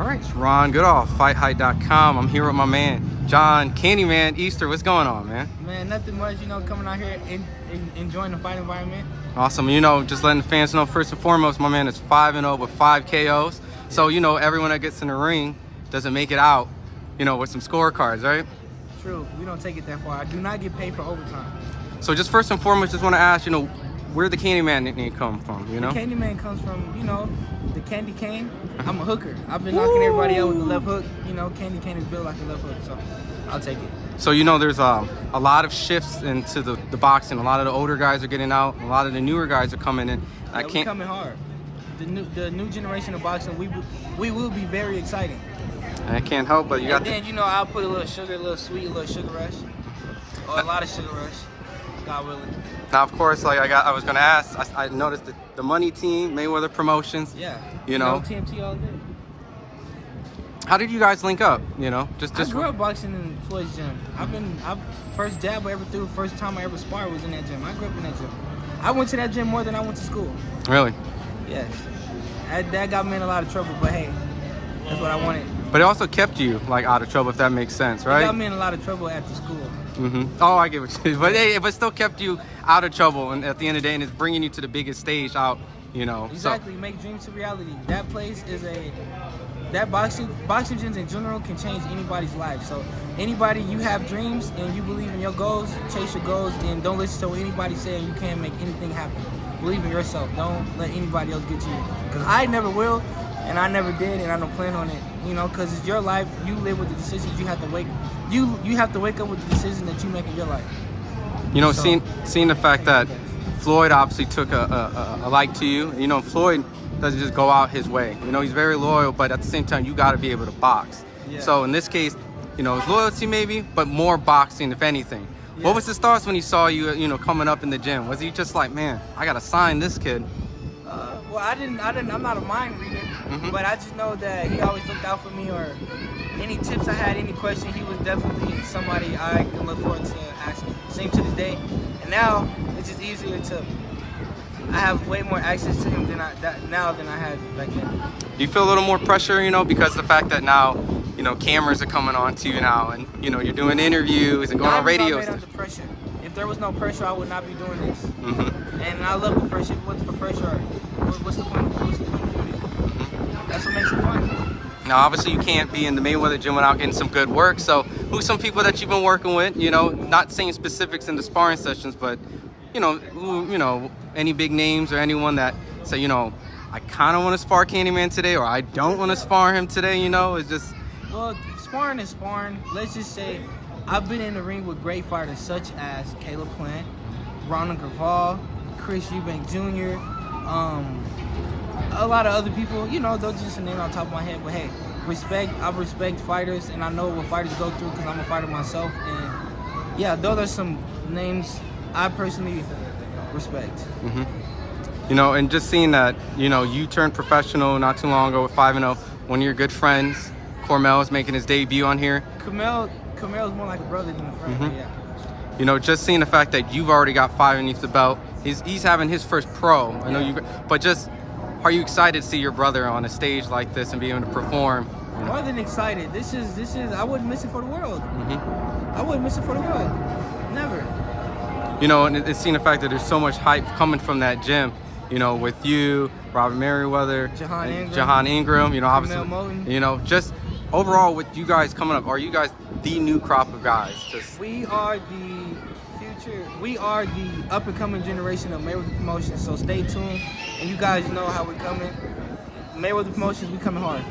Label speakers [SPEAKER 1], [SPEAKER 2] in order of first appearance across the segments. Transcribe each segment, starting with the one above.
[SPEAKER 1] All right, it's Ron Goodall, FightHype.com. I'm here with my man, John Candyman Easter. What's going on, man?
[SPEAKER 2] Man, nothing much, coming out here and enjoying the fight environment.
[SPEAKER 1] Awesome. Just letting the fans know, first and foremost, my man is 5-0 with 5 KOs. So, everyone that gets in the ring doesn't make it out, with some scorecards, right?
[SPEAKER 2] True. We don't take it that far. I do not get paid for overtime.
[SPEAKER 1] So just first and foremost, just want to ask, where the Candyman nickname come from,
[SPEAKER 2] The Candyman comes from, the candy cane. I'm a hooker. I've been knocking everybody out with the left hook. Candy cane is built like a left hook, so I'll take it.
[SPEAKER 1] So, there's a lot of shifts into the boxing. A lot of the older guys are getting out. A lot of the newer guys are coming in.
[SPEAKER 2] We're coming hard. The new generation of boxing, we will be very exciting.
[SPEAKER 1] I can't help but
[SPEAKER 2] I'll put a little sugar, a little sweet, a little sugar rush. Or a lot of sugar rush. God willing.
[SPEAKER 1] Now, of course, I was going to ask, I noticed that the money team, Mayweather Promotions.
[SPEAKER 2] Yeah. TMT all day.
[SPEAKER 1] How did you guys link up?
[SPEAKER 2] I grew up boxing in Floyd's gym. First jab I ever threw, first time I ever sparred was in that gym. I grew up in that gym. I went to that gym more than I went to school.
[SPEAKER 1] Really?
[SPEAKER 2] Yes. That got me in a lot of trouble, but hey, that's what I wanted.
[SPEAKER 1] But it also kept you out of trouble, if that makes sense, right?
[SPEAKER 2] It got me in a lot of trouble after school.
[SPEAKER 1] Oh, I get what you. But hey, but still kept you out of trouble, and at the end of the day, and it's bringing you to the biggest stage out.
[SPEAKER 2] Exactly. Make dreams a reality. That place is that boxing gyms in general can change anybody's life. So anybody, you have dreams and you believe in your goals, chase your goals, and don't listen to what anybody's saying. You can't make anything happen. Believe in yourself. Don't let anybody else get you. Because I never will, and I never did, and I don't plan on it. Because it's your life. You live with the decisions you have to wake. You have to wake up with the decisions that you make in your life.
[SPEAKER 1] Seeing the fact that Floyd obviously took a like to you. Floyd doesn't just go out his way. He's very loyal, but at the same time, you got to be able to box.
[SPEAKER 2] Yeah.
[SPEAKER 1] So in this case, it's loyalty maybe, but more boxing, if anything. Yeah. What was his thoughts when he saw you, coming up in the gym? Was he just like, man, I got to sign this kid?
[SPEAKER 2] Well, I'm not a mind reader, but I just know that he always looked out for me, or any tips I had, any question, he was definitely somebody I can look forward to asking. Same to this day. And now, it's just easier I have way more access to him than I had back then.
[SPEAKER 1] Do you feel a little more pressure, because of the fact that now, cameras are coming on to you now, and, you're doing interviews and going on radio?
[SPEAKER 2] I'm under pressure. If there was no pressure, I would not be doing this. And I love the pressure. What's for pressure? What's the point? What's the point of doing it? That's what makes it fun.
[SPEAKER 1] Now, obviously, you can't be in the Mayweather gym without getting some good work. So, who's some people that you've been working with? Not saying specifics in the sparring sessions, but any big names or anyone that say, I kind of want to spar Candyman today, or I don't want to spar him today. It's just.
[SPEAKER 2] Well, sparring is sparring. Let's just say, I've been in the ring with great fighters such as Caleb Plant, Ronald Graval, Chris Eubank Jr., a lot of other people. Those are just a name on top of my head. But hey, I respect fighters, and I know what fighters go through because I'm a fighter myself. And yeah, those are some names I personally respect.
[SPEAKER 1] And just seeing that, you turned professional not too long ago with 5-0. One of your good friends, Cormel, is making his debut on here.
[SPEAKER 2] Cormel is more like a brother than a friend. Yeah.
[SPEAKER 1] Just seeing the fact that you've already got 5 underneath the belt. He's having his first pro. I know you, but just are you excited to see your brother on a stage like this and be able to perform?
[SPEAKER 2] More than excited. This is. I wouldn't miss it for the world. I wouldn't miss it for the world. Never.
[SPEAKER 1] And it's seeing the fact that there's so much hype coming from that gym. With you, Robert Mayweather, Jahan Ingram. Obviously, just overall with you guys coming up, are you guys the new crop of guys?
[SPEAKER 2] We are the future. We are the up and coming generation of Mayweather Promotions. So stay tuned, and you guys know how we're coming. Mayweather Promotions, we coming hard.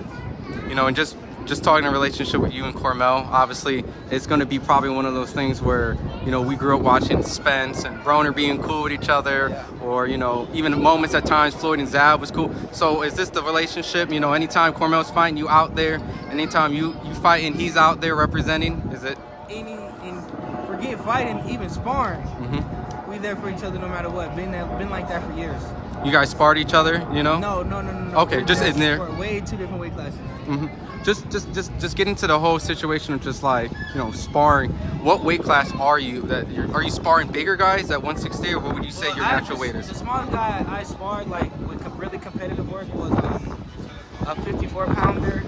[SPEAKER 1] And just talking a relationship with you and Cormel, obviously it's going to be probably one of those things where we grew up watching Spence and Broner being cool with each other, or even moments at times Floyd and Zab was cool. So is this the relationship? Anytime Cormel's fighting, you out there, and anytime you fight and he's out there representing, is it?
[SPEAKER 2] Forget fighting, even sparring. We there for each other no matter what. Been like that for years.
[SPEAKER 1] You guys sparred each other,
[SPEAKER 2] No.
[SPEAKER 1] Okay,
[SPEAKER 2] we're
[SPEAKER 1] just in there.
[SPEAKER 2] Way 2 different weight classes.
[SPEAKER 1] Just get into the whole situation of just sparring. What weight class are you? Are you sparring bigger guys at 160, or what would you say your natural weight is?
[SPEAKER 2] The smallest guy I sparred with really competitive work was a 54-pounder.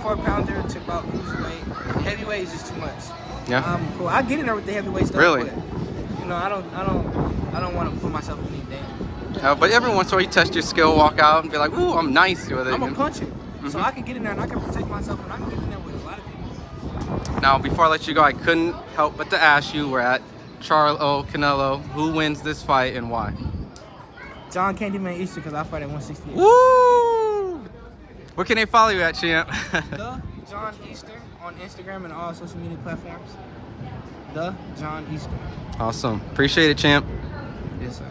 [SPEAKER 2] 54-pounder to about cruiserweight. Heavyweight is just too much.
[SPEAKER 1] Yeah.
[SPEAKER 2] Cool. I get in there with the heavyweight stuff.
[SPEAKER 1] Really?
[SPEAKER 2] But, you know, I don't want to put myself in any danger.
[SPEAKER 1] But every once in a while you test your skill, walk out and be like, ooh, I'm nice with it.
[SPEAKER 2] I'm a puncher, so I can get in there and I can protect myself, and I can get in there with a lot of people.
[SPEAKER 1] Now, before I let you go, I couldn't help but to ask you, we're at Charlo, Canelo, who wins this fight and why?
[SPEAKER 2] John Candyman Easter, because I fight at 168.
[SPEAKER 1] Woo! Where can they follow you at, champ?
[SPEAKER 2] The John Easter on Instagram and all social media platforms. The John Easter.
[SPEAKER 1] Awesome. Appreciate it, champ.
[SPEAKER 2] Yes, sir.